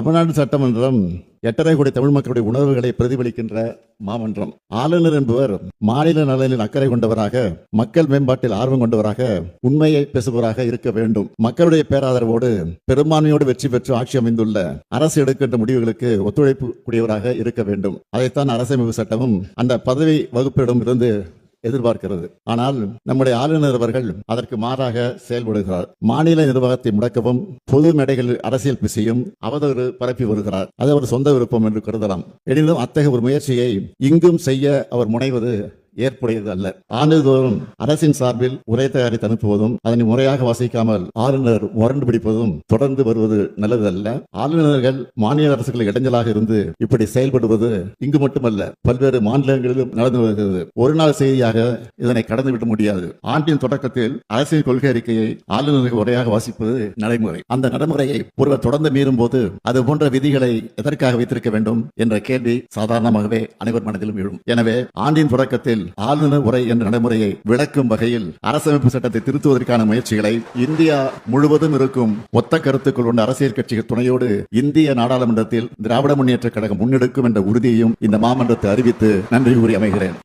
தமிழ்நாடு சட்டமன்றம் 8.5 கோடி தமிழ் மக்களுடைய உணர்வுகளை பிரதிபலிக்கின்ற மாமன்றம். ஆளுநர் என்பவர் மாநில நலனில் அக்கறை கொண்டவராக, மக்கள் மேம்பாட்டில் ஆர்வம் கொண்டவராக, உண்மையை பேசுபவராக இருக்க வேண்டும். மக்களுடைய பேராதரவோடு பெரும்பான்மையோடு வெற்றி பெற்று ஆட்சி அமைந்துள்ள அரசு எடுக்கின்ற முடிவுகளுக்கு ஒத்துழைப்பு கூடியவராக இருக்க வேண்டும். அதைத்தான் அரசமைப்பு சட்டமும் அந்த பதவி வகுப்பிடம் இருந்து எதிர்பார்க்கிறது. ஆனால் நம்முடைய ஆளுநர் அவர்கள் அதற்கு மாறாக செயல்படுகிறார். மாநில நிர்வாகத்தை முடக்கவும், பொது மேடைகளில் அரசியல் பேசியும் அவதூறு பரப்பி வருகிறார். அது அவர் சொந்த விருப்பம் என்று கருதலாம். எனினும் அத்தகைய ஒரு முயற்சியை இங்கும் செய்ய அவர் முனைவது ஏற்புடையது அல்ல. ஆண்டுதோறும் அரசின் சார்பில் உரை தயாரித்து அனுப்புவதும் அதனை முறையாக வாசிக்காமல் ஆளுநர் முரண்டு பிடிப்பதும் தொடர்ந்து வருவது நல்லதல்ல. ஆளுநர்கள் மாநில அரசுகளை இடைஞ்சலாக இருந்து இப்படி செயல்படுவது இங்கு மட்டுமல்ல, பல்வேறு மாநிலங்களிலும் நடந்து வருகிறது. ஒரு நாள் செய்தியாக இதனை கடந்துவிட முடியாது. ஆண்டின் தொடக்கத்தில் அரசின் கொள்கை அறிக்கையை ஆளுநருக்கு முறையாக வாசிப்பது நடைமுறை. அந்த நடைமுறையை ஒருவர் தொடர்ந்து மீறும் போது அது போன்ற விதிகளை எதற்காக வைத்திருக்க வேண்டும் என்ற கேள்வி சாதாரணமாகவே அனைவர் மனதிலும் எழும். எனவே ஆண்டின் தொடக்கத்தில் ஆளுநர் உரை என்ற நடைமுறையை விளக்கும் வகையில் அரசமைப்பு சட்டத்தை திருத்துவதற்கான முயற்சிகளை இந்தியா முழுவதும் இருக்கும் ஒத்த கருத்துக்கள் கொண்ட அரசியல் கட்சிகள் துணையோடு இந்திய நாடாளுமன்றத்தில் திராவிட முன்னேற்ற கழகம் முன்னெடுக்கும் என்ற உறுதியையும் இந்த மாமன்றத்தை அறிவித்து நன்றி கூறி அமைகிறேன்.